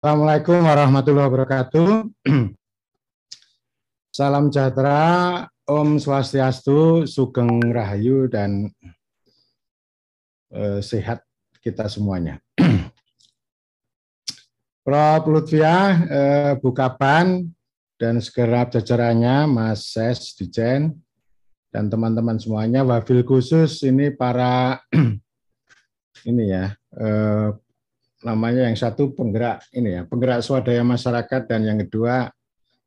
Assalamualaikum warahmatullahi wabarakatuh. Salam sejahtera, Om Swastiastu, Sugeng Rahayu, dan sehat kita semuanya. Prof. Lutfiah, Bu Kapan, dan segenap jajarannya, Mas Ses, Dijen, dan teman-teman semuanya, wabil khusus ini para ini ya, namanya yang satu penggerak ini ya, penggerak swadaya masyarakat, dan yang kedua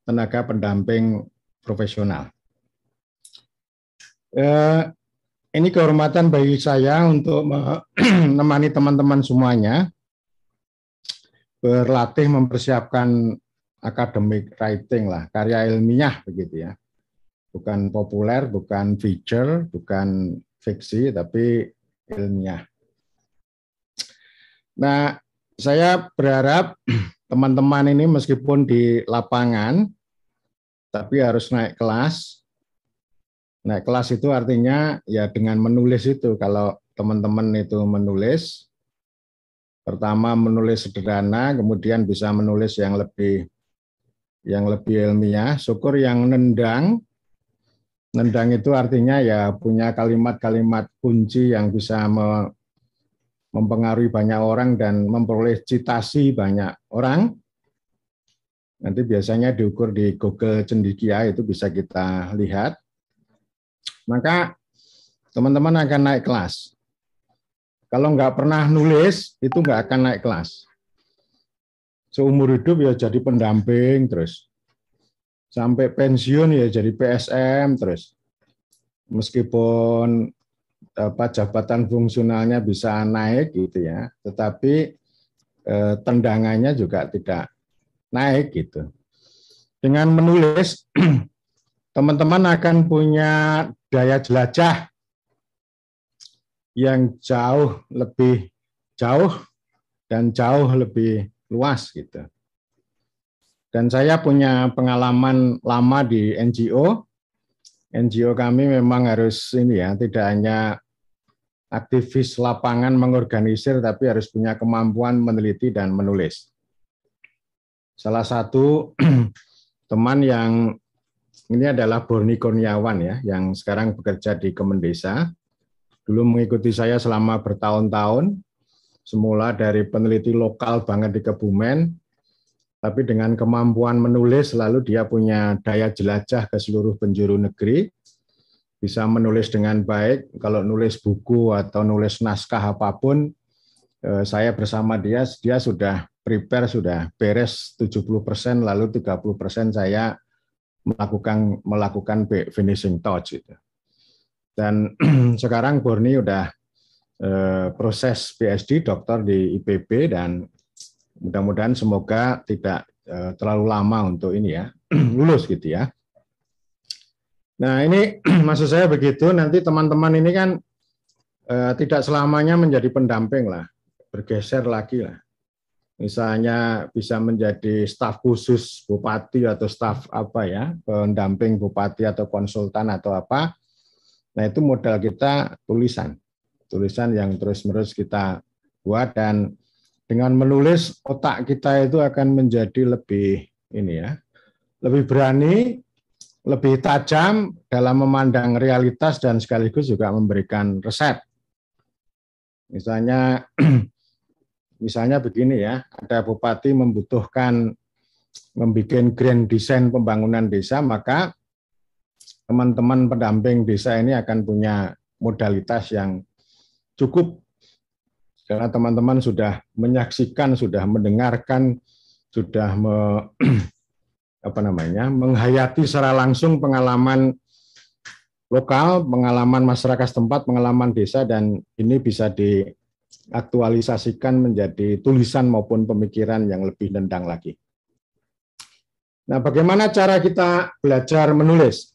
tenaga pendamping profesional. Ini kehormatan bagi saya untuk menemani teman-teman semuanya berlatih mempersiapkan academic writing lah, karya ilmiah begitu ya. Bukan populer, bukan feature, bukan fiksi, tapi ilmiah. Nah, saya berharap teman-teman ini meskipun di lapangan, tapi harus naik kelas. Naik kelas itu artinya ya dengan menulis itu. Kalau teman-teman itu menulis, pertama menulis sederhana, kemudian bisa menulis yang lebih ilmiah. Syukur yang nendang itu artinya ya punya kalimat-kalimat kunci yang bisa mempengaruhi banyak orang dan memperoleh citasi banyak orang. Nanti biasanya diukur di Google Cendekia, itu bisa kita lihat. Maka teman-teman akan naik kelas. Kalau nggak pernah nulis, itu nggak akan naik kelas. Seumur hidup ya jadi pendamping terus. Sampai pensiun ya jadi PSM terus. Meskipun jabatan fungsionalnya bisa naik gitu ya, tetapi tendangannya juga tidak naik gitu. Dengan menulis, teman-teman akan punya daya jelajah yang jauh lebih jauh dan jauh lebih luas gitu. Dan saya punya pengalaman lama di NGO. NGO kami memang harus ini ya, tidak hanya aktivis lapangan mengorganisir, tapi harus punya kemampuan meneliti dan menulis. Salah satu teman yang ini adalah Borni Kurniawan ya, yang sekarang bekerja di Kemendesa. Dulu mengikuti saya selama bertahun-tahun, semula dari peneliti lokal banget di Kebumen, tapi dengan kemampuan menulis, lalu dia punya daya jelajah ke seluruh penjuru negeri, bisa menulis dengan baik. Kalau nulis buku atau nulis naskah apapun, saya bersama dia sudah prepare, sudah beres 70%, lalu 30% saya melakukan finishing touch gitu. Dan sekarang Borni udah proses PhD, doktor di IPB, dan mudah-mudahan semoga tidak terlalu lama untuk ini ya, lulus gitu ya. Nah ini maksud saya begitu, nanti teman-teman ini kan tidak selamanya menjadi pendamping lah, bergeser lagi lah. Misalnya bisa menjadi staf khusus bupati atau staf apa ya, pendamping bupati atau konsultan atau apa. Nah itu modal kita tulisan yang terus-menerus kita buat, dan dengan menulis otak kita itu akan menjadi lebih ini ya, lebih berani, lebih tajam dalam memandang realitas dan sekaligus juga memberikan resep. Misalnya begini ya, ada bupati membutuhkan membuat grand design pembangunan desa, maka teman-teman pendamping desa ini akan punya modalitas yang cukup. Karena teman-teman sudah menyaksikan, sudah mendengarkan, sudah menghayati secara langsung pengalaman lokal, pengalaman masyarakat setempat, pengalaman desa, dan ini bisa diaktualisasikan menjadi tulisan maupun pemikiran yang lebih nendang lagi. Nah, bagaimana cara kita belajar menulis?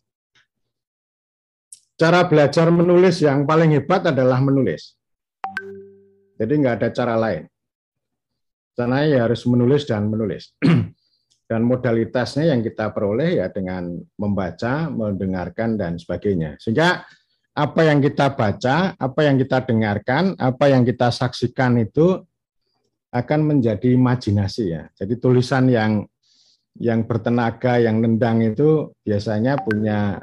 Cara belajar menulis yang paling hebat adalah menulis. Jadi nggak ada cara lain. Caranya ya harus menulis dan menulis. Dan modalitasnya yang kita peroleh ya dengan membaca, mendengarkan, dan sebagainya. Sehingga apa yang kita baca, apa yang kita dengarkan, apa yang kita saksikan itu akan menjadi imajinasi ya. Jadi tulisan yang bertenaga, yang nendang itu biasanya punya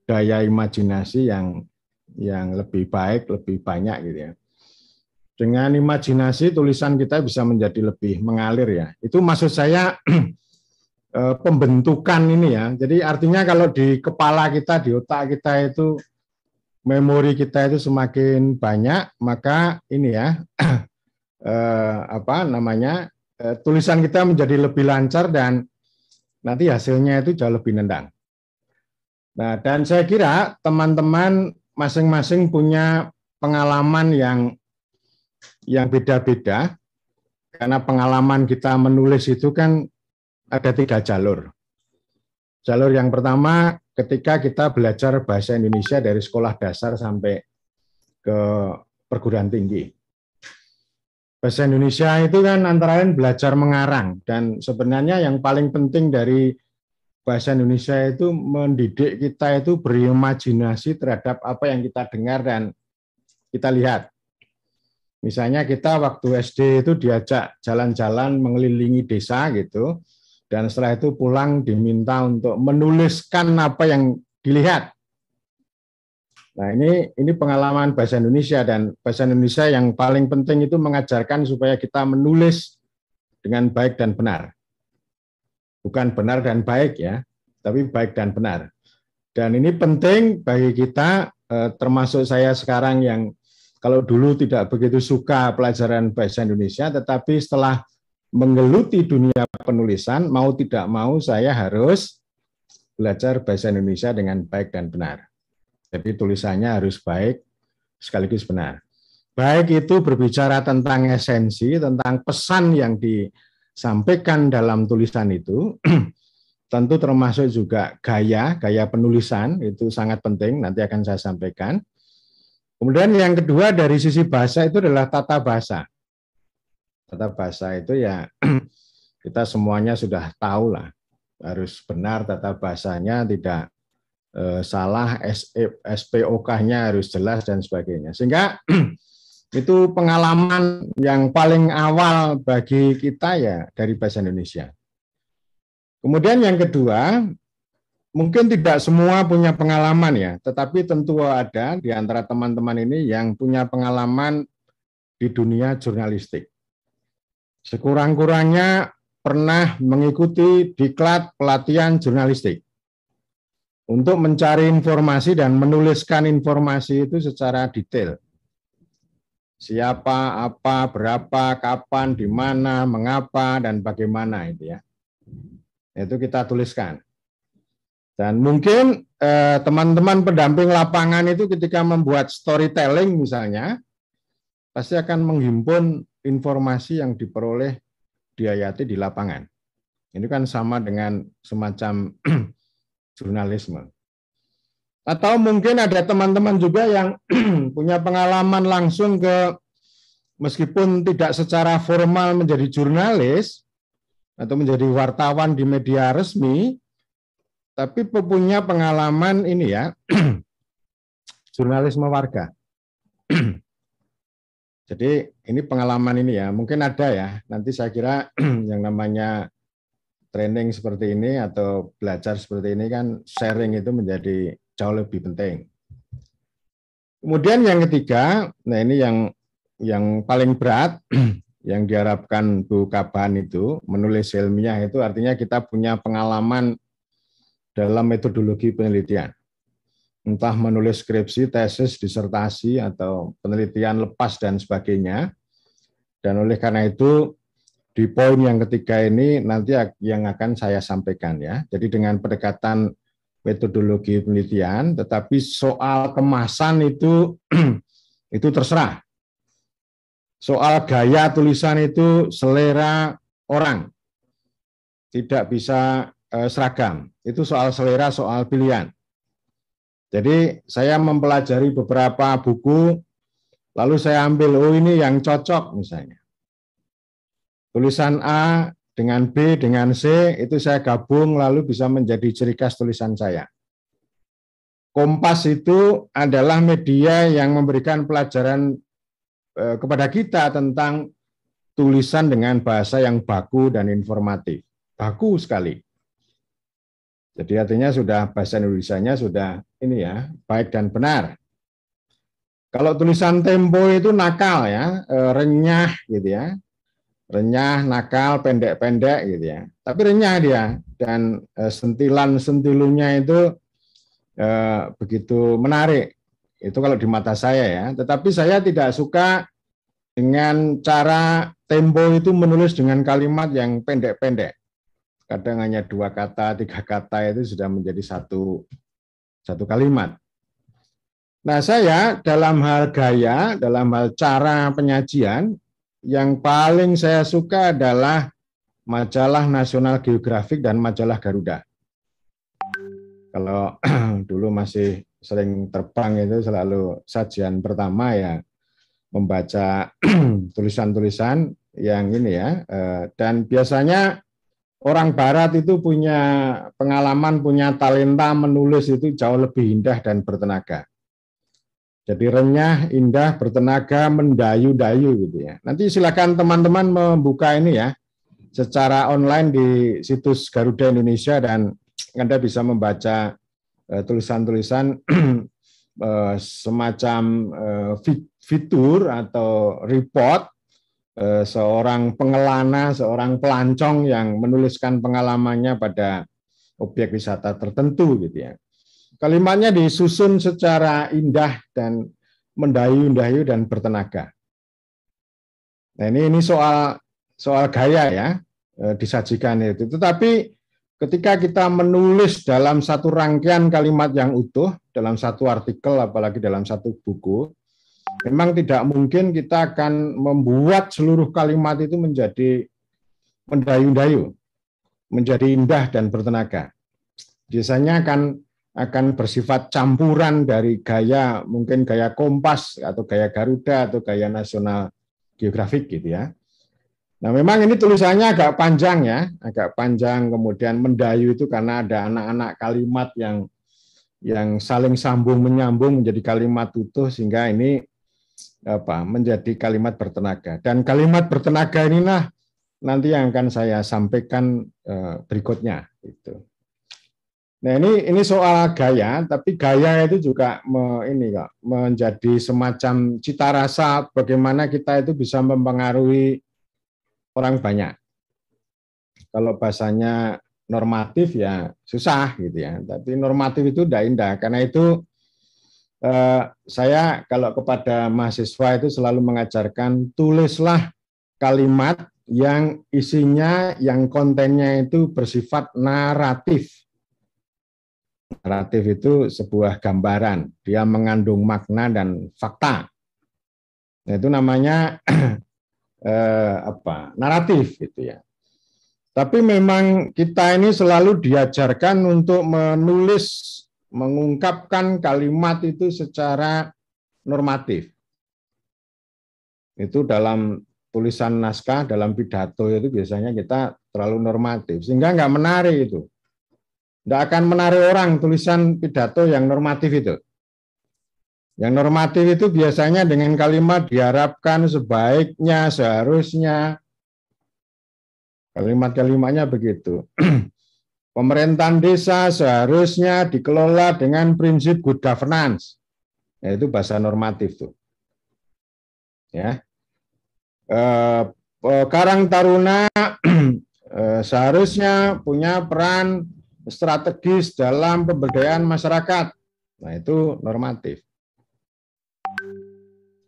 daya imajinasi yang lebih baik, lebih banyak gitu ya. Dengan imajinasi tulisan kita bisa menjadi lebih mengalir ya. Itu maksud saya pembentukan ini ya. Jadi artinya kalau di kepala kita, di otak kita itu memori kita itu semakin banyak, maka ini ya tulisan kita menjadi lebih lancar dan nanti hasilnya itu jauh lebih nendang. Nah, dan saya kira teman-teman masing-masing punya pengalaman yang beda-beda, karena pengalaman kita menulis itu kan ada 3 jalur. Jalur yang pertama ketika kita belajar bahasa Indonesia dari sekolah dasar sampai ke perguruan tinggi. Bahasa Indonesia itu kan antara lain belajar mengarang, dan sebenarnya yang paling penting dari bahasa Indonesia itu mendidik kita itu berimajinasi terhadap apa yang kita dengar dan kita lihat. Misalnya kita waktu SD itu diajak jalan-jalan mengelilingi desa gitu, dan setelah itu pulang diminta untuk menuliskan apa yang dilihat. Nah, ini pengalaman bahasa Indonesia, dan bahasa Indonesia yang paling penting itu mengajarkan supaya kita menulis dengan baik dan benar. Bukan benar dan baik ya, tapi baik dan benar. Dan ini penting bagi kita, termasuk saya sekarang yang kalau dulu tidak begitu suka pelajaran bahasa Indonesia, tetapi setelah menggeluti dunia penulisan, mau tidak mau saya harus belajar bahasa Indonesia dengan baik dan benar. Jadi tulisannya harus baik sekaligus benar. Baik itu berbicara tentang esensi, tentang pesan yang disampaikan dalam tulisan itu, tentu termasuk juga gaya penulisan, itu sangat penting, nanti akan saya sampaikan. Kemudian yang kedua dari sisi bahasa itu adalah tata bahasa. Tata bahasa itu ya kita semuanya sudah tahu lah, harus benar tata bahasanya, tidak salah, SPOK-nya harus jelas dan sebagainya. Sehingga itu pengalaman yang paling awal bagi kita ya dari bahasa Indonesia. Kemudian yang kedua, mungkin tidak semua punya pengalaman ya, tetapi tentu ada di antara teman-teman ini yang punya pengalaman di dunia jurnalistik. Sekurang-kurangnya pernah mengikuti diklat pelatihan jurnalistik untuk mencari informasi dan menuliskan informasi itu secara detail. Siapa, apa, berapa, kapan, di mana, mengapa, dan bagaimana itu ya. Itu kita tuliskan. Dan mungkin teman-teman pendamping lapangan itu ketika membuat storytelling misalnya, pasti akan menghimpun informasi yang diperoleh diayati di lapangan. Ini kan sama dengan semacam jurnalisme. Atau mungkin ada teman-teman juga yang punya pengalaman langsung meskipun tidak secara formal menjadi jurnalis atau menjadi wartawan di media resmi, tapi punya pengalaman ini ya, jurnalisme warga. Jadi ini pengalaman ini ya, mungkin ada ya, nanti saya kira yang namanya training seperti ini atau belajar seperti ini kan sharing itu menjadi jauh lebih penting. Kemudian yang ketiga, nah ini yang paling berat yang diharapkan Bu Kaban itu menulis ilmiah itu artinya kita punya pengalaman dalam metodologi penelitian. Entah menulis skripsi, tesis, disertasi atau penelitian lepas dan sebagainya. Dan oleh karena itu di poin yang ketiga ini nanti yang akan saya sampaikan ya. Jadi dengan pendekatan metodologi penelitian, tetapi soal kemasan itu itu terserah. Soal gaya tulisan itu selera orang, tidak bisa seragam. Itu soal selera, soal pilihan. Jadi saya mempelajari beberapa buku, lalu saya ambil, oh ini yang cocok misalnya. Tulisan A dengan B dengan C itu saya gabung lalu bisa menjadi ciri khas tulisan saya. Kompas itu adalah media yang memberikan pelajaran kepada kita tentang tulisan dengan bahasa yang baku dan informatif. Baku sekali. Jadi artinya sudah bahasa Indonesianya sudah ini ya, baik dan benar. Kalau tulisan Tempo itu nakal ya, renyah gitu ya. Renyah, nakal, pendek-pendek gitu ya. Tapi renyah dia dan sentilan-sentilunya itu begitu menarik. Itu kalau di mata saya ya. Tetapi saya tidak suka dengan cara Tempo itu menulis dengan kalimat yang pendek-pendek. Kadang hanya 2 kata, 3 kata itu sudah menjadi satu kalimat. Nah, saya dalam hal gaya, dalam hal cara penyajian, yang paling saya suka adalah majalah National Geographic dan majalah Garuda. Kalau dulu masih sering terbang itu selalu sajian pertama ya membaca tulisan-tulisan yang ini ya, dan biasanya orang Barat itu punya pengalaman, punya talenta menulis itu jauh lebih indah dan bertenaga. Jadi renyah, indah, bertenaga, mendayu-dayu gitu ya. Nanti silakan teman-teman membuka ini ya, secara online di situs Garuda Indonesia dan Anda bisa membaca tulisan-tulisan semacam fitur atau report seorang pengelana, seorang pelancong yang menuliskan pengalamannya pada objek wisata tertentu gitu ya. Kalimatnya disusun secara indah dan mendayu-dayu dan bertenaga. Nah, ini soal gaya ya disajikan itu. Tetapi ketika kita menulis dalam satu rangkaian kalimat yang utuh, dalam satu artikel, apalagi dalam satu buku, memang tidak mungkin kita akan membuat seluruh kalimat itu menjadi mendayu-dayu, menjadi indah dan bertenaga. Biasanya akan bersifat campuran dari gaya, mungkin gaya Kompas atau gaya Garuda atau gaya National Geographic gitu ya. Nah, memang ini tulisannya agak panjang ya, agak panjang, kemudian mendayu itu karena ada anak-anak kalimat yang saling sambung menyambung menjadi kalimat utuh sehingga ini menjadi kalimat bertenaga. Dan kalimat bertenaga inilah nanti yang akan saya sampaikan berikutnya itu. Nah, ini soal gaya, tapi gaya itu juga menjadi semacam cita rasa bagaimana kita itu bisa mempengaruhi orang banyak. Kalau bahasanya normatif ya susah gitu ya, tapi normatif itu tidak indah. Karena itu saya kalau kepada mahasiswa itu selalu mengajarkan tulislah kalimat yang isinya, yang kontennya itu bersifat naratif. Naratif itu sebuah gambaran, dia mengandung makna dan fakta. Nah, itu namanya naratif gitu ya. Tapi memang kita ini selalu diajarkan untuk menulis, mengungkapkan kalimat itu secara normatif. Itu dalam tulisan naskah, dalam pidato itu biasanya kita terlalu normatif, sehingga nggak menarik itu. Tidak akan menarik orang tulisan pidato yang normatif itu. Yang normatif itu biasanya dengan kalimat diharapkan, sebaiknya, seharusnya. Kalimat-kalimatnya begitu. Pemerintahan desa seharusnya dikelola dengan prinsip good governance. Nah, itu bahasa normatif tuh. Ya. Karang Taruna seharusnya punya peran strategis dalam pemberdayaan masyarakat. Nah, itu normatif.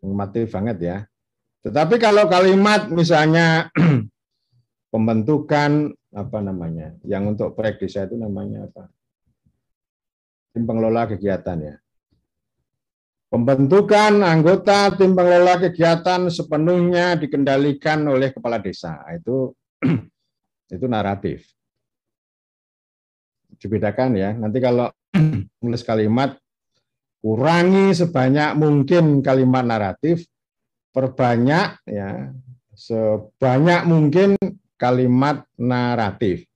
Normatif banget ya. Tetapi kalau kalimat misalnya pembentukan yang untuk proyek desa itu namanya apa? Tim pengelola kegiatan ya. Pembentukan anggota tim pengelola kegiatan sepenuhnya dikendalikan oleh kepala desa. Itu naratif. Dibedakan ya. Nanti kalau nulis kalimat, kurangi sebanyak mungkin kalimat naratif, perbanyak ya sebanyak mungkin kalimat naratif.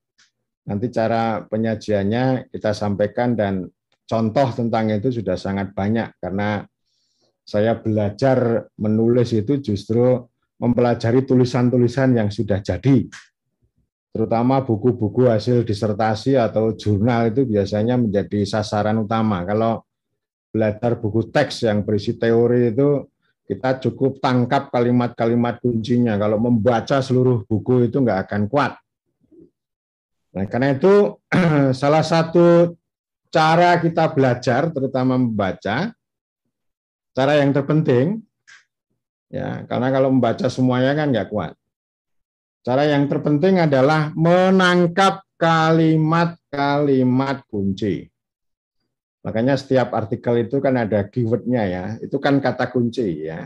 Nanti cara penyajiannya kita sampaikan dan contoh tentang itu sudah sangat banyak karena saya belajar menulis itu justru mempelajari tulisan-tulisan yang sudah jadi. Terutama buku-buku hasil disertasi atau jurnal itu biasanya menjadi sasaran utama. Kalau belajar buku teks yang berisi teori itu, kita cukup tangkap kalimat-kalimat kuncinya. Kalau membaca seluruh buku itu nggak akan kuat. Nah, karena itu salah satu cara kita belajar, terutama membaca, cara yang terpenting, ya, karena kalau membaca semuanya kan nggak kuat. Cara yang terpenting adalah menangkap kalimat-kalimat kunci. Makanya setiap artikel itu kan ada keyword-nya ya, itu kan kata kunci ya.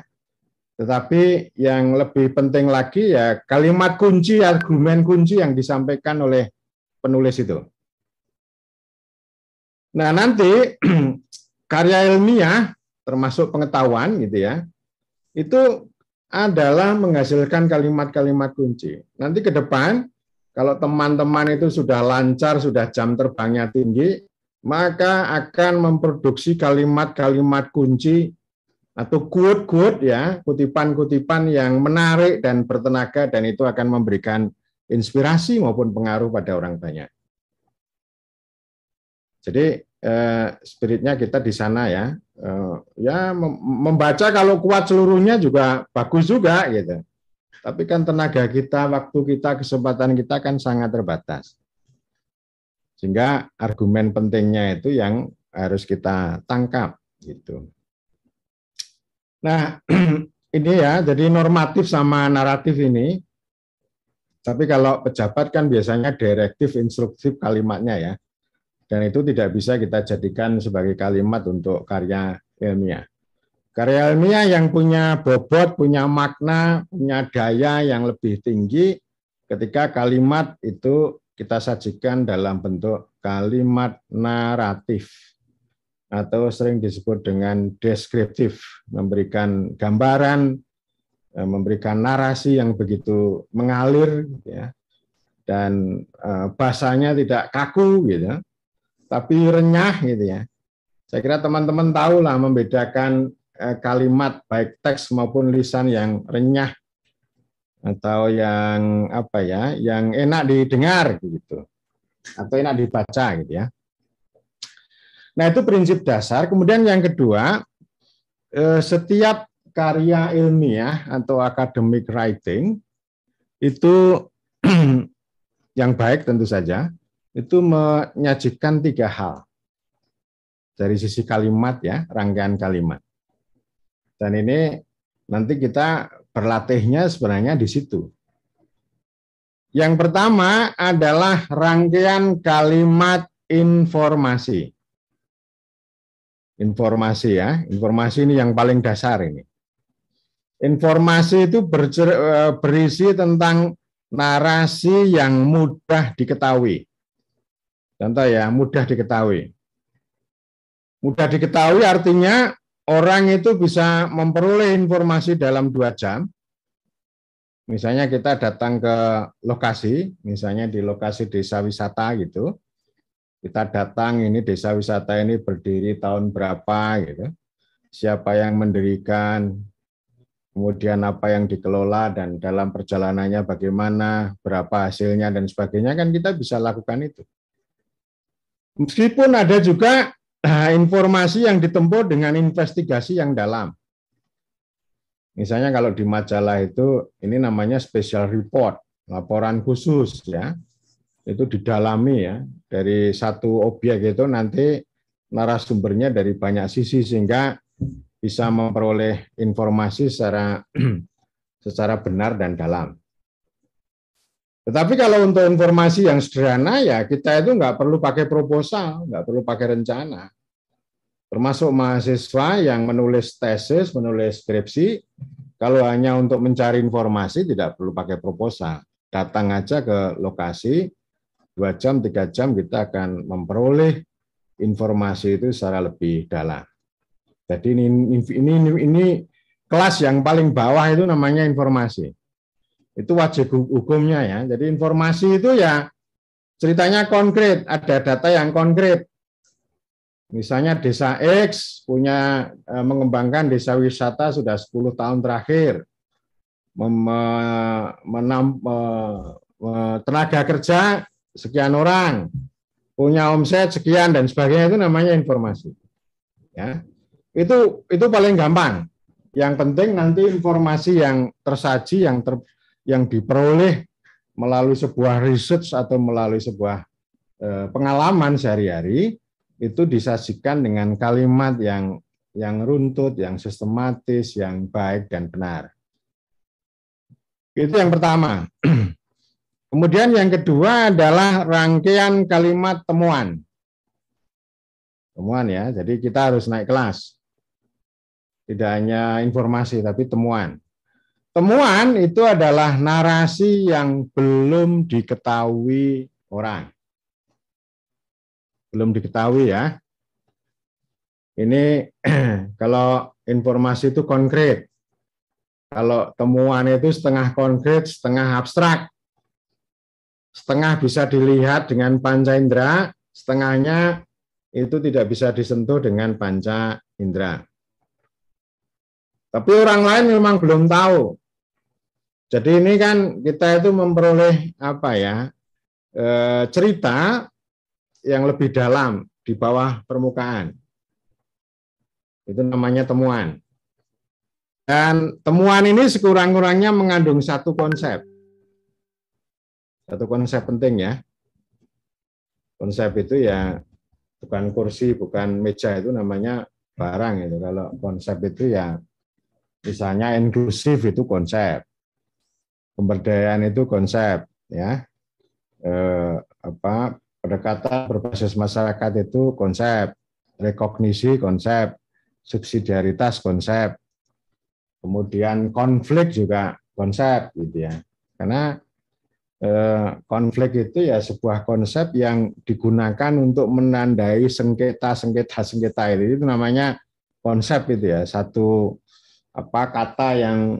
Tetapi yang lebih penting lagi ya kalimat kunci, argumen kunci yang disampaikan oleh penulis itu. Nah, nanti karya ilmiah termasuk pengetahuan gitu ya, itu adalah menghasilkan kalimat-kalimat kunci. Nanti ke depan, kalau teman-teman itu sudah lancar, sudah jam terbangnya tinggi, maka akan memproduksi kalimat-kalimat kunci atau quote-quote ya, kutipan-kutipan yang menarik dan bertenaga, dan itu akan memberikan inspirasi maupun pengaruh pada orang banyak. Jadi spiritnya kita di sana ya. Ya membaca kalau kuat seluruhnya juga bagus juga gitu. Tapi kan tenaga kita, waktu kita, kesempatan kita kan sangat terbatas. Sehingga argumen pentingnya itu yang harus kita tangkap gitu. Nah, ini ya, jadi normatif sama naratif ini. Tapi kalau pejabat kan biasanya direktif, instruktif kalimatnya ya. Dan itu tidak bisa kita jadikan sebagai kalimat untuk karya ilmiah. Karya ilmiah yang punya bobot, punya makna, punya daya yang lebih tinggi ketika kalimat itu kita sajikan dalam bentuk kalimat naratif atau sering disebut dengan deskriptif, memberikan gambaran, memberikan narasi yang begitu mengalir ya, dan bahasanya tidak kaku gitu, tapi renyah gitu ya. Saya kira teman-teman tahu lah membedakan kalimat baik teks maupun lisan yang renyah atau yang apa ya, yang enak didengar gitu, atau enak dibaca gitu ya. Nah, itu prinsip dasar. Kemudian yang kedua, setiap karya ilmiah atau academic writing itu yang baik tentu saja itu menyajikan 3 hal dari sisi kalimat ya, rangkaian kalimat. Dan ini nanti kita berlatihnya sebenarnya di situ. Yang pertama adalah rangkaian kalimat informasi. Informasi ya, informasi ini yang paling dasar ini. Informasi itu berisi tentang narasi yang mudah diketahui. Contoh ya, mudah diketahui. Mudah diketahui artinya orang itu bisa memperoleh informasi dalam 2 jam. Misalnya kita datang ke lokasi, misalnya di lokasi desa wisata gitu. Kita datang, ini desa wisata ini berdiri tahun berapa gitu. Siapa yang mendirikan, kemudian apa yang dikelola, dan dalam perjalanannya bagaimana, berapa hasilnya, dan sebagainya, kan kita bisa lakukan itu. Meskipun ada juga informasi yang ditempuh dengan investigasi yang dalam. Misalnya kalau di majalah itu, ini namanya special report, laporan khusus ya, itu didalami ya, dari satu objek itu nanti narasumbernya dari banyak sisi, sehingga bisa memperoleh informasi secara benar dan dalam. Tetapi kalau untuk informasi yang sederhana ya kita itu nggak perlu pakai proposal, nggak perlu pakai rencana. Termasuk mahasiswa yang menulis tesis, menulis skripsi, kalau hanya untuk mencari informasi tidak perlu pakai proposal. Datang aja ke lokasi, 2 jam, 3 jam kita akan memperoleh informasi itu secara lebih dalam. Jadi ini kelas yang paling bawah itu namanya informasi. Itu wajib hukumnya ya. Jadi informasi itu ya ceritanya konkret, ada data yang konkret. Misalnya desa X punya mengembangkan desa wisata sudah 10 tahun terakhir. tenaga kerja sekian orang, punya omset sekian dan sebagainya, itu namanya informasi. Ya, itu paling gampang. Yang penting nanti informasi yang tersaji, yang diperoleh melalui sebuah research atau melalui sebuah pengalaman sehari-hari, itu disajikan dengan kalimat yang runtut, yang sistematis, yang baik dan benar. Itu yang pertama. Kemudian yang kedua adalah rangkaian kalimat temuan. Temuan ya, jadi kita harus naik kelas. Tidak hanya informasi, tapi temuan. Temuan itu adalah narasi yang belum diketahui orang. Belum diketahui ya. Ini kalau informasi itu konkret. Kalau temuan itu setengah konkret, setengah abstrak. Setengah bisa dilihat dengan panca indera, setengahnya itu tidak bisa disentuh dengan panca indera. Tapi orang lain memang belum tahu. Jadi ini kan kita itu memperoleh cerita yang lebih dalam di bawah permukaan. Itu namanya temuan. Dan temuan ini sekurang-kurangnya mengandung satu konsep. Satu konsep penting ya. Konsep itu ya bukan kursi, bukan meja, itu namanya barang itu. Kalau konsep itu ya misalnya inklusif itu konsep. Pemberdayaan itu konsep ya. Pendekatan berbasis masyarakat itu konsep. Rekognisi konsep, subsidiaritas konsep. Kemudian konflik juga konsep gitu ya. Karena konflik itu ya sebuah konsep yang digunakan untuk menandai sengketa itu namanya konsep itu ya, satu kata yang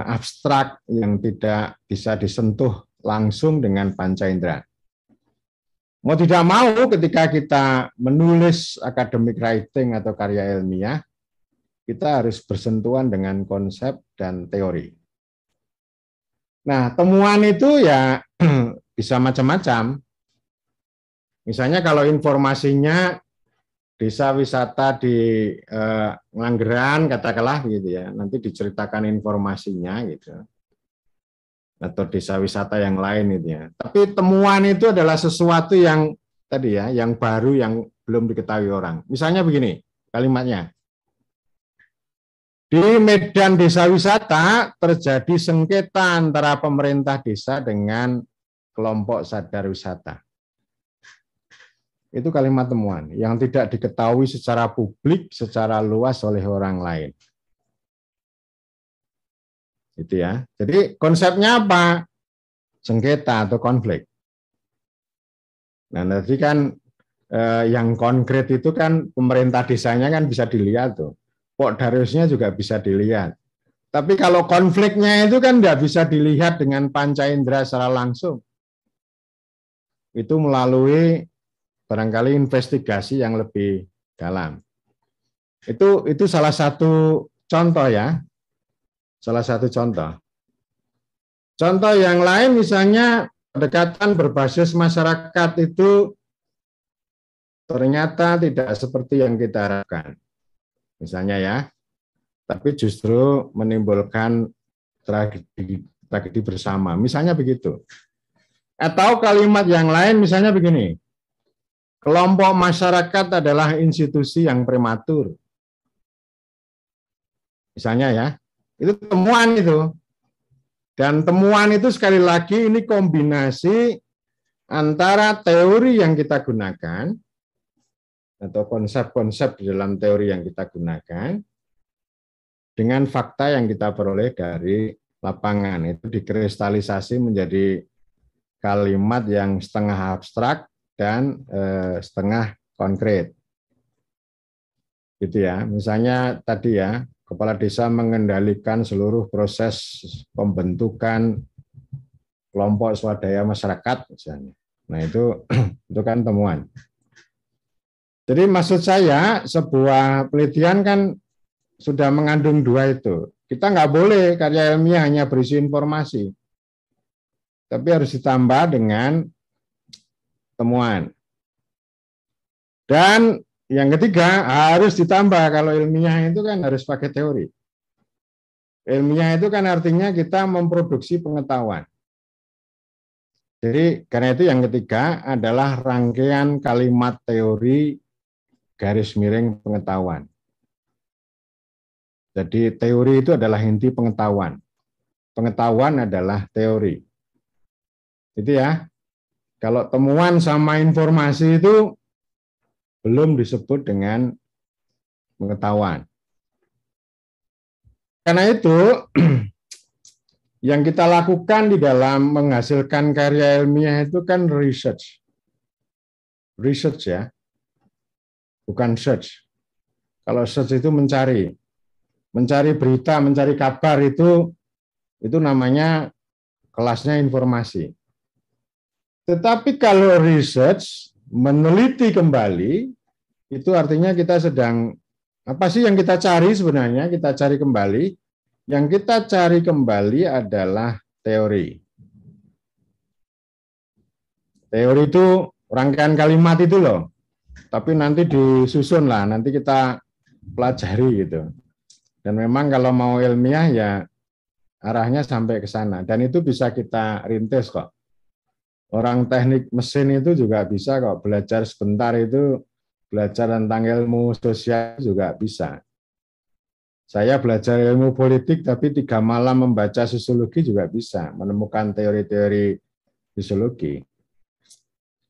abstrak yang tidak bisa disentuh langsung dengan panca indera. Mau tidak mau ketika kita menulis academic writing atau karya ilmiah, kita harus bersentuhan dengan konsep dan teori. Nah, temuan itu ya bisa macam-macam. Misalnya kalau informasinya desa wisata di Nganggeran, katakanlah gitu ya, nanti diceritakan informasinya gitu. Atau desa wisata yang lain gitu ya. Tapi temuan itu adalah sesuatu yang tadi ya, yang baru yang belum diketahui orang. Misalnya begini kalimatnya. Di Medan Desa Wisata terjadi sengketa antara pemerintah desa dengan kelompok sadar wisata. Itu kalimat temuan yang tidak diketahui secara publik, secara luas oleh orang lain. Itu ya. Jadi konsepnya apa? Sengketa atau konflik. Nah, nanti kan yang konkret itu kan pemerintah desanya kan bisa dilihat tuh. Pok Dariusnya juga bisa dilihat. Tapi kalau konfliknya itu kan nggak bisa dilihat dengan panca indera secara langsung. Itu melalui barangkali investigasi yang lebih dalam. Itu salah satu contoh ya. Salah satu contoh. Contoh yang lain misalnya pendekatan berbasis masyarakat itu ternyata tidak seperti yang kita harapkan. Misalnya ya, tapi justru menimbulkan tragedi bersama. Misalnya begitu. Atau kalimat yang lain misalnya begini, kelompok masyarakat adalah institusi yang prematur. Misalnya ya, itu temuan itu. Dan temuan itu sekali lagi ini kombinasi antara teori yang kita gunakan, atau konsep-konsep di dalam teori yang kita gunakan dengan fakta yang kita peroleh dari lapangan. Itu dikristalisasi menjadi kalimat yang setengah abstrak dan setengah konkret. Gitu ya. Misalnya tadi ya, kepala desa mengendalikan seluruh proses pembentukan kelompok swadaya masyarakat misalnya. Nah, itu kan temuan. Jadi maksud saya sebuah penelitian kan sudah mengandung dua itu, Kita nggak boleh karya ilmiah hanya berisi informasi, tapi harus ditambah dengan temuan. Dan yang ketiga, harus ditambah, kalau ilmiah itu kan harus pakai teori. Ilmiah itu kan artinya kita memproduksi pengetahuan. Jadi karena itu yang ketiga adalah rangkaian kalimat teori garis miring pengetahuan. Jadi teori itu adalah inti pengetahuan. Pengetahuan adalah teori. Itu ya. Kalau temuan sama informasi itu belum disebut dengan pengetahuan. Karena itu yang kita lakukan di dalam menghasilkan karya ilmiah itu kan research. Research ya, bukan search. Kalau search itu mencari berita, mencari kabar itu namanya kelasnya informasi. Tetapi kalau research, meneliti kembali, itu artinya kita sedang, apa sih yang kita cari sebenarnya? Kita cari kembali. Yang kita cari kembali adalah teori. Teori itu rangkaian kalimat itu loh. Tapi nanti disusun lah, nanti kita pelajari gitu. Dan memang kalau mau ilmiah ya arahnya sampai ke sana. Dan itu bisa kita rintis kok. Orang teknik mesin itu juga bisa kok, belajar sebentar itu, belajar tentang ilmu sosial juga bisa. Saya belajar ilmu politik, tapi 3 malam membaca sosiologi juga bisa, menemukan teori-teori sosiologi.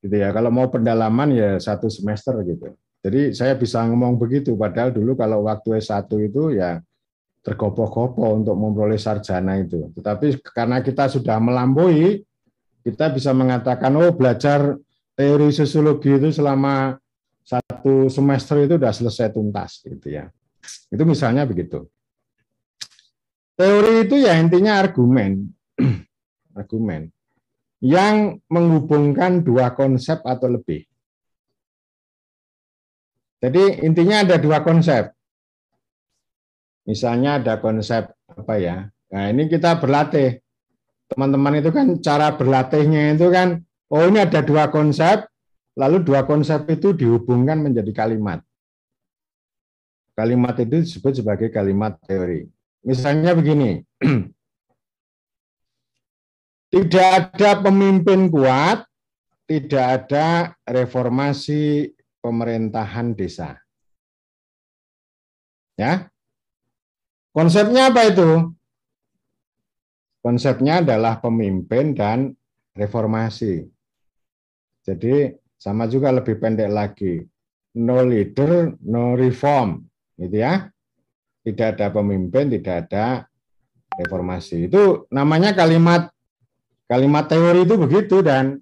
Gitu ya. Kalau mau pendalaman ya 1 semester gitu. Jadi saya bisa ngomong begitu, padahal dulu kalau waktu S1 itu ya tergopoh-gopoh untuk memperoleh sarjana itu. Tetapi karena kita sudah melampaui, kita bisa mengatakan, oh belajar teori sosiologi itu selama 1 semester itu sudah selesai tuntas gitu ya. Itu misalnya begitu. Teori itu ya intinya argumen. Argumen yang menghubungkan 2 konsep atau lebih. Jadi intinya ada 2 konsep. Misalnya ada konsep apa ya? Nah, ini kita berlatih. Teman-teman itu kan cara berlatihnya itu kan, oh ini ada 2 konsep, lalu 2 konsep itu dihubungkan menjadi kalimat. Kalimat itu disebut sebagai kalimat teori. Misalnya begini, tidak ada pemimpin kuat, tidak ada reformasi pemerintahan desa. Ya, konsepnya apa itu? Konsepnya adalah pemimpin dan reformasi. Jadi sama juga lebih pendek lagi. No leader, no reform. Gitu ya. Tidak ada pemimpin, tidak ada reformasi. Itu namanya kalimat teori itu begitu, dan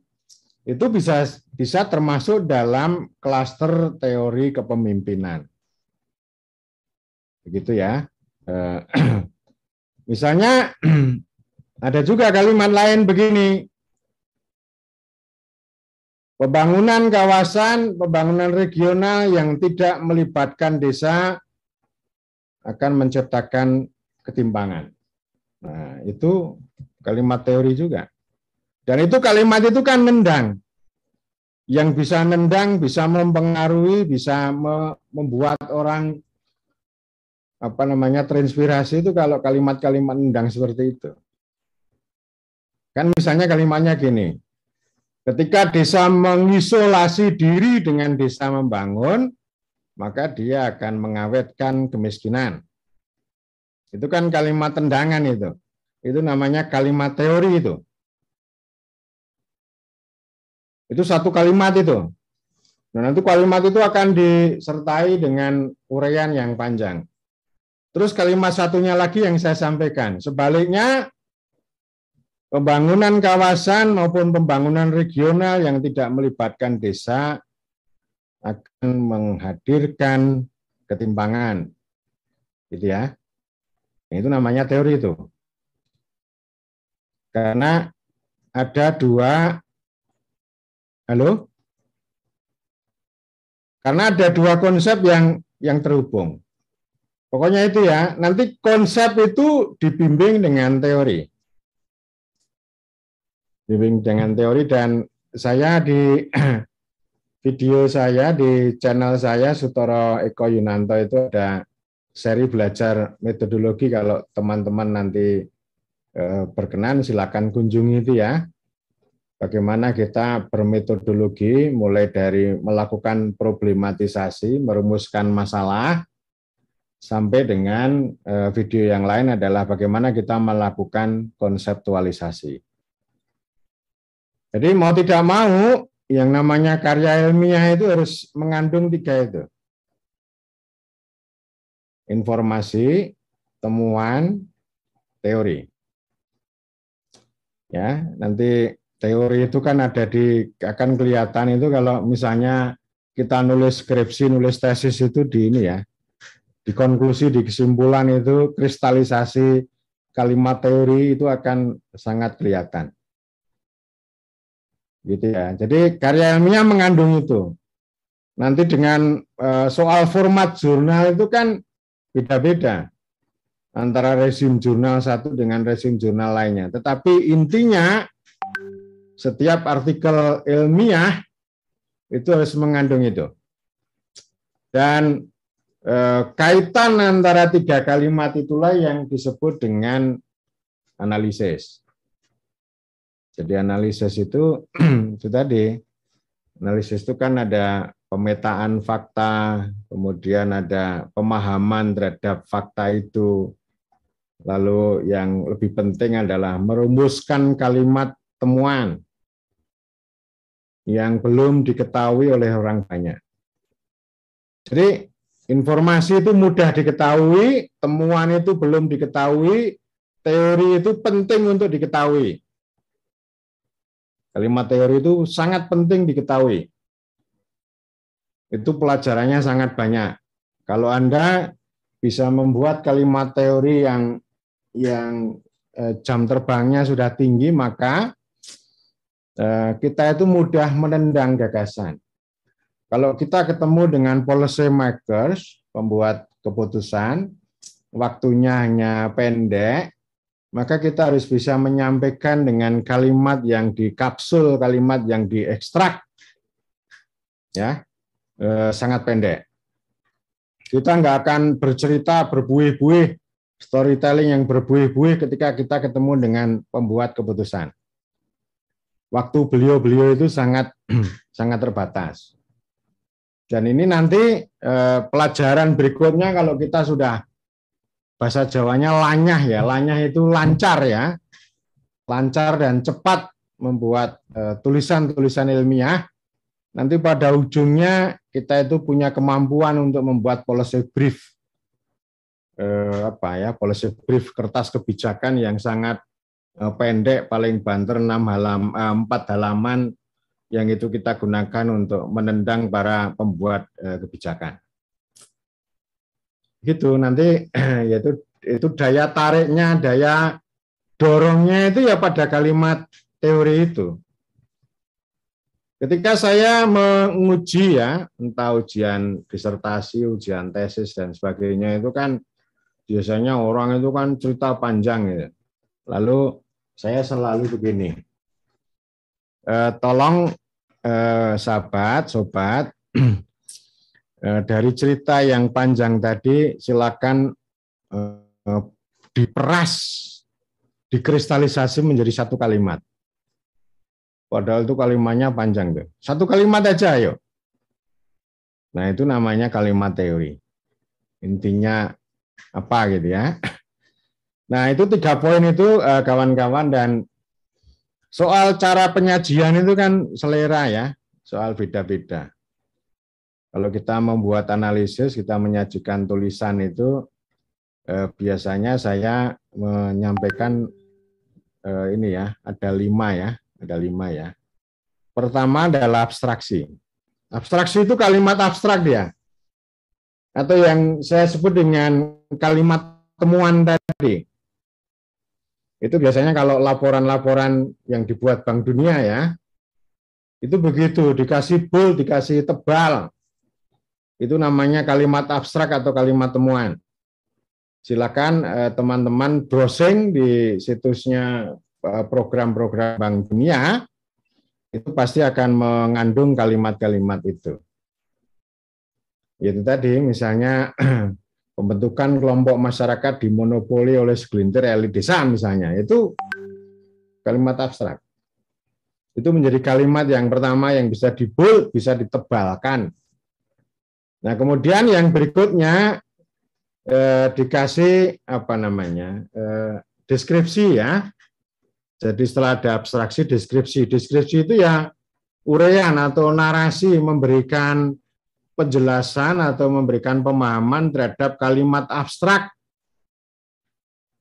itu bisa termasuk dalam klaster teori kepemimpinan. Begitu ya. Misalnya ada juga kalimat lain begini. Pembangunan kawasan, pembangunan regional yang tidak melibatkan desa akan menciptakan ketimpangan. Nah, itu kalimat teori juga. Dan itu kalimat itu kan nendang. Yang bisa nendang, bisa mempengaruhi, bisa membuat orang terinspirasi itu kalau kalimat-kalimat nendang seperti itu. Kan misalnya kalimatnya gini. Ketika desa mengisolasi diri dengan desa membangun, maka dia akan mengawetkan kemiskinan. Itu kan kalimat tendangan itu. Itu namanya kalimat teori itu. Itu 1 kalimat itu. Nah, nanti kalimat itu akan disertai dengan uraian yang panjang. Terus kalimat satunya lagi yang saya sampaikan. Sebaliknya, pembangunan kawasan maupun pembangunan regional yang tidak melibatkan desa akan menghadirkan ketimpangan. Gitu ya. Itu namanya teori itu. Karena ada 2 Karena ada 2 konsep yang terhubung. Pokoknya itu ya, nanti konsep itu dibimbing dengan teori. Bimbing dengan teori, dan saya di video saya di channel saya Sutoro Eko Yunanto itu ada seri belajar metodologi. Kalau teman-teman nanti berkenan silakan kunjungi itu ya. Bagaimana kita bermetodologi mulai dari melakukan problematisasi, merumuskan masalah, sampai dengan video yang lain adalah bagaimana kita melakukan konseptualisasi. Jadi mau tidak mau, yang namanya karya ilmiah itu harus mengandung 3 itu. Informasi, temuan, teori. Ya, nanti teori itu kan ada akan kelihatan itu kalau misalnya kita nulis skripsi, nulis tesis itu di ini ya, di konklusi, di kesimpulan itu kristalisasi kalimat teori itu akan sangat kelihatan. Gitu ya. Jadi karya ilmiah mengandung itu. Nanti dengan soal format jurnal itu kan beda-beda antara rezim jurnal satu dengan rezim jurnal lainnya. Tetapi intinya setiap artikel ilmiah itu harus mengandung itu. Dan kaitan antara 3 kalimat itulah yang disebut dengan analisis. Jadi analisis itu tadi, analisis itu kan ada pemetaan fakta, kemudian ada pemahaman terhadap fakta itu, lalu yang lebih penting adalah merumuskan kalimat temuan yang belum diketahui oleh orang banyak. Jadi informasi itu mudah diketahui, temuan itu belum diketahui, teori itu penting untuk diketahui. Kalimat teori itu sangat penting diketahui. Itu pelajarannya sangat banyak. Kalau Anda bisa membuat kalimat teori yang jam terbangnya sudah tinggi, maka kita itu mudah menendang gagasan. Kalau kita ketemu dengan policy makers, pembuat keputusan, waktunya hanya pendek, maka kita harus bisa menyampaikan dengan kalimat yang dikapsul, kalimat yang diekstrak, ya, sangat pendek. Kita nggak akan bercerita berbuih-buih, storytelling yang berbuih-buih ketika kita ketemu dengan pembuat keputusan. Waktu beliau-beliau itu sangat terbatas. Dan ini nanti pelajaran berikutnya kalau kita sudah bahasa Jawanya lanyah ya, lanyah itu lancar ya, lancar dan cepat membuat tulisan-tulisan ilmiah. Nanti pada ujungnya kita itu punya kemampuan untuk membuat policy brief, policy brief kertas kebijakan yang sangat pendek, paling banter 4 halaman, yang itu kita gunakan untuk menendang para pembuat kebijakan. Gitu nanti yaitu itu daya tariknya, daya dorongnya itu ya pada kalimat teori itu. Ketika saya menguji ya, entah ujian disertasi, ujian tesis dan sebagainya, itu kan biasanya orang itu kan cerita panjang ya. Lalu saya selalu begini, tolong sahabat, sobat, dari cerita yang panjang tadi, silakan diperas, dikristalisasi menjadi 1 kalimat. Padahal itu kalimatnya panjang tuh. 1 kalimat aja, ayo. Nah, itu namanya kalimat teori. Intinya apa gitu ya. Nah, itu 3 poin itu kawan-kawan, dan soal cara penyajian itu kan selera ya, soal beda-beda. Kalau kita membuat analisis, kita menyajikan tulisan itu biasanya saya menyampaikan ini ya, ada 5 ya. Pertama adalah abstraksi. Abstraksi itu kalimat abstrak ya, atau yang saya sebut dengan kalimat temuan tadi. Itu biasanya kalau laporan-laporan yang dibuat Bank Dunia ya, itu begitu, dikasih bold, dikasih tebal. Itu namanya kalimat abstrak atau kalimat temuan. silakan teman-teman browsing di situsnya program-program Bank Dunia, itu pasti akan mengandung kalimat-kalimat itu. Itu tadi misalnya pembentukan kelompok masyarakat dimonopoli oleh segelintir elit desa misalnya, itu kalimat abstrak. Itu menjadi kalimat yang pertama yang bisa dibold, bisa ditebalkan. Nah, kemudian yang berikutnya dikasih apa namanya deskripsi ya. Jadi setelah ada abstraksi, deskripsi. Deskripsi itu ya uraian atau narasi, memberikan penjelasan atau memberikan pemahaman terhadap kalimat abstrak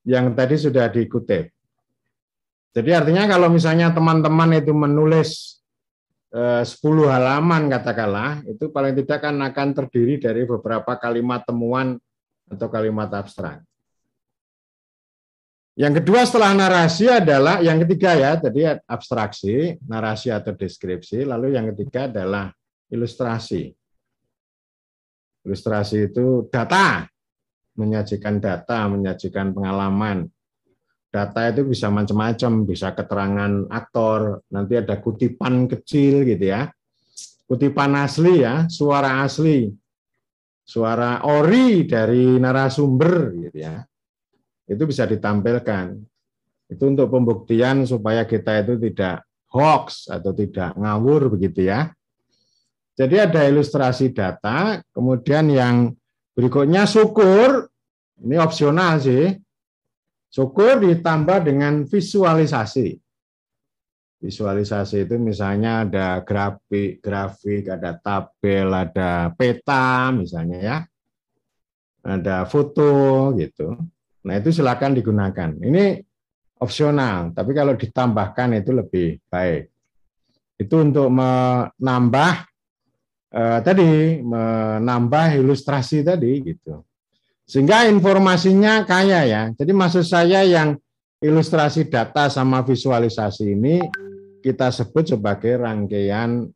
yang tadi sudah dikutip. Jadi artinya kalau misalnya teman-teman itu menulis 10 halaman katakanlah, itu paling tidak akan terdiri dari beberapa kalimat temuan atau kalimat abstrak. Yang kedua setelah narasi adalah, yang ketiga ya, tadi abstraksi, narasi atau deskripsi, lalu yang ketiga adalah ilustrasi. Ilustrasi itu data, menyajikan data, menyajikan pengalaman. Data itu bisa macam-macam, bisa keterangan aktor, nanti ada kutipan kecil gitu ya, kutipan asli ya, suara asli, suara ori dari narasumber gitu ya, itu bisa ditampilkan. Itu untuk pembuktian supaya kita itu tidak hoax atau tidak ngawur begitu ya. Jadi ada ilustrasi data, kemudian yang berikutnya syukur, ini opsional sih, syukur ditambah dengan visualisasi. Visualisasi itu misalnya ada grafik, ada tabel, ada peta misalnya ya, ada foto gitu. Nah itu silakan digunakan. Ini opsional, tapi kalau ditambahkan itu lebih baik. Itu untuk menambah menambah ilustrasi tadi gitu. Sehingga informasinya kaya ya. Jadi maksud saya yang ilustrasi data sama visualisasi ini kita sebut sebagai rangkaian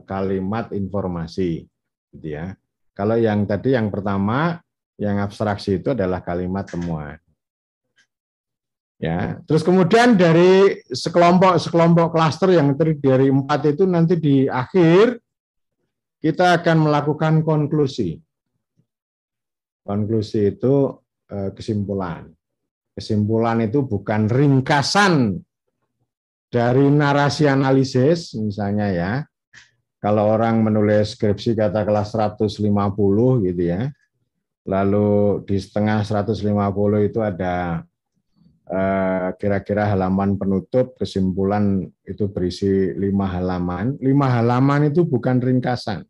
kalimat informasi, gitu ya. Kalau yang tadi yang pertama, yang abstraksi itu adalah kalimat temuan. Ya, terus kemudian dari sekelompok klaster yang terdiri dari 4 itu nanti di akhir kita akan melakukan konklusi. Konklusi itu kesimpulan. Kesimpulan itu bukan ringkasan dari narasi analisis, misalnya ya. Kalau orang menulis skripsi katakanlah 150 gitu ya. Lalu di setengah 150 itu ada kira-kira halaman penutup, kesimpulan itu berisi 5 halaman. 5 halaman itu bukan ringkasan.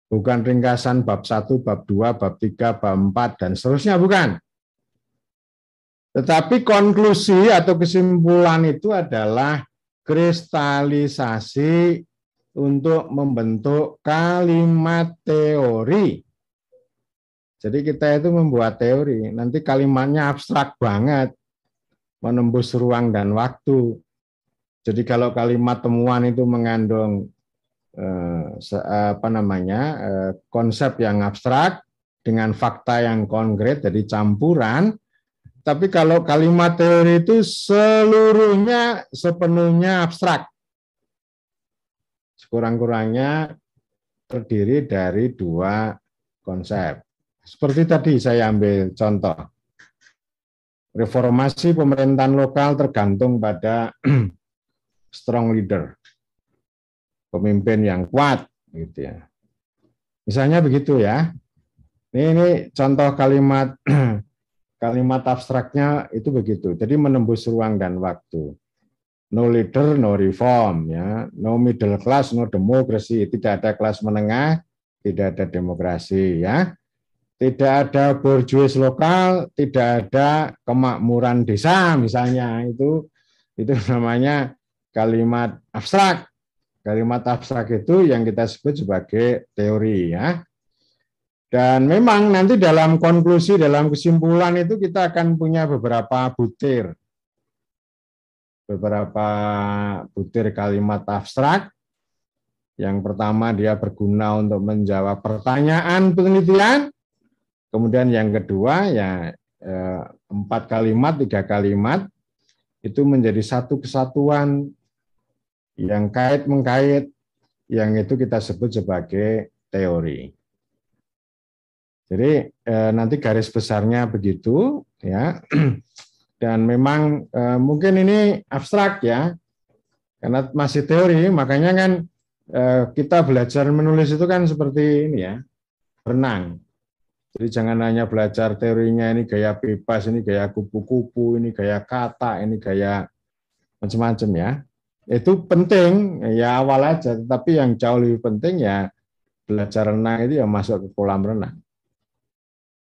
Bukan ringkasan bab 1, bab 2, bab 3, bab 4, dan seterusnya, bukan. Tetapi konklusi atau kesimpulan itu adalah kristalisasi untuk membentuk kalimat teori. Jadi kita itu membuat teori, nanti kalimatnya abstrak banget, menembus ruang dan waktu. Jadi kalau kalimat temuan itu mengandung konsep yang abstrak dengan fakta yang konkret, jadi campuran. Tapi kalau kalimat teori itu seluruhnya sepenuhnya abstrak, sekurang-kurangnya terdiri dari 2 konsep. Seperti tadi saya ambil contoh, reformasi pemerintahan lokal tergantung pada strong leader, pemimpin yang kuat, gitu ya. Misalnya begitu ya. Ini contoh kalimat kalimat abstraknya itu begitu. Jadi menembus ruang dan waktu. No leader, no reform, ya. No middle class, no democracy. Tidak ada kelas menengah, tidak ada demokrasi, ya. Tidak ada bourgeois lokal, tidak ada kemakmuran desa, misalnya. Itu namanya kalimat abstrak. Kalimat abstrak itu yang kita sebut sebagai teori, ya. Dan memang nanti dalam konklusi, dalam kesimpulan itu kita akan punya beberapa butir kalimat abstrak. Yang pertama dia berguna untuk menjawab pertanyaan penelitian. Kemudian yang kedua ya 4 kalimat, 3 kalimat itu menjadi satu kesatuan yang kait-mengkait, yang itu kita sebut sebagai teori. Jadi nanti garis besarnya begitu ya. Dan memang mungkin ini abstrak ya, karena masih teori, makanya kan kita belajar menulis itu kan seperti ini ya, berenang. Jadi jangan hanya belajar teorinya, ini gaya bebas, ini gaya kupu-kupu, ini gaya kata, ini gaya macam-macam ya. Itu penting, ya awal aja, tetapi yang jauh lebih penting ya belajar renang itu ya masuk ke kolam renang.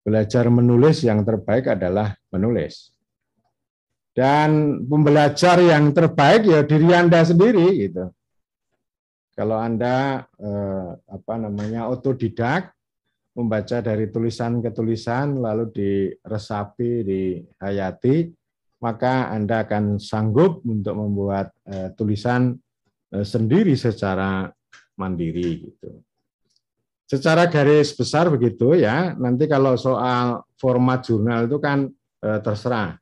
Belajar menulis yang terbaik adalah menulis. Dan pembelajar yang terbaik ya diri Anda sendiri gitu. Kalau Anda otodidak, membaca dari tulisan ke tulisan lalu diresapi, dihayati, maka Anda akan sanggup untuk membuat tulisan sendiri secara mandiri gitu. Secara garis besar begitu ya. Nanti kalau soal format jurnal itu kan terserah.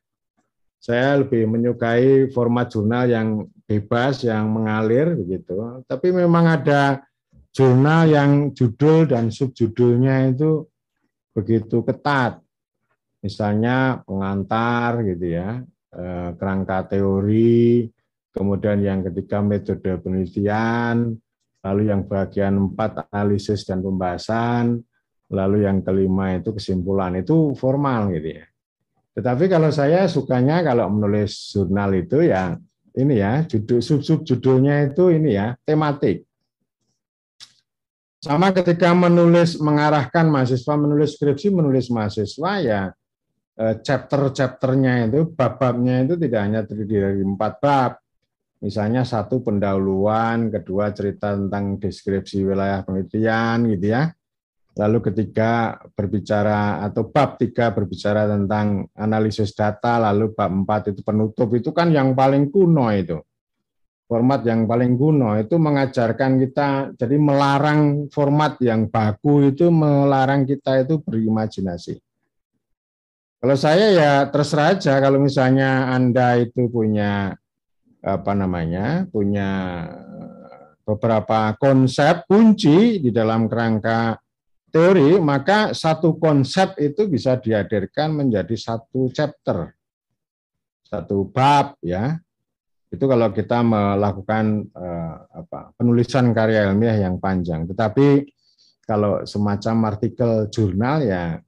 Saya lebih menyukai format jurnal yang bebas, yang mengalir begitu. Tapi memang ada jurnal yang judul dan subjudulnya itu begitu ketat. Misalnya pengantar gitu ya, kerangka teori, kemudian yang ketiga metode penelitian, lalu yang bagian 4 analisis dan pembahasan, lalu yang kelima itu kesimpulan, itu formal gitu ya. Tetapi kalau saya sukanya kalau menulis jurnal itu ya ini ya, sub-judulnya itu ini ya, tematik. Sama ketika menulis, mengarahkan mahasiswa menulis skripsi, menulis mahasiswa ya chapter-chapternya itu, bab-babnya itu tidak hanya terdiri dari 4 bab. Misalnya 1 pendahuluan, kedua cerita tentang deskripsi wilayah penelitian gitu ya. Lalu ketiga berbicara atau bab 3 berbicara tentang analisis data, lalu bab 4 itu penutup, itu kan yang paling kuno itu. Format yang paling kuno itu mengajarkan kita, jadi melarang format yang baku itu, melarang kita itu berimajinasi. Kalau saya ya terserah aja, kalau misalnya Anda itu punya punya beberapa konsep kunci di dalam kerangka teori, maka satu konsep itu bisa dihadirkan menjadi 1 chapter, 1 bab ya. Itu kalau kita melakukan penulisan karya ilmiah yang panjang. Tetapi kalau semacam artikel jurnal ya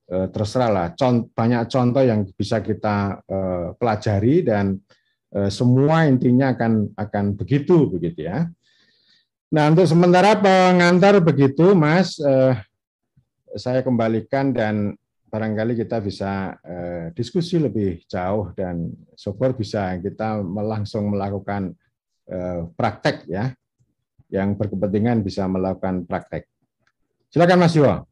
terserah lah. Banyak contoh yang bisa kita pelajari dan semua intinya akan begitu ya. Nah, untuk sementara pengantar begitu, Mas. Saya kembalikan dan barangkali kita bisa diskusi lebih jauh dan syukur bisa kita langsung melakukan praktek ya, yang berkepentingan bisa melakukan praktek. Silakan Mas Yo.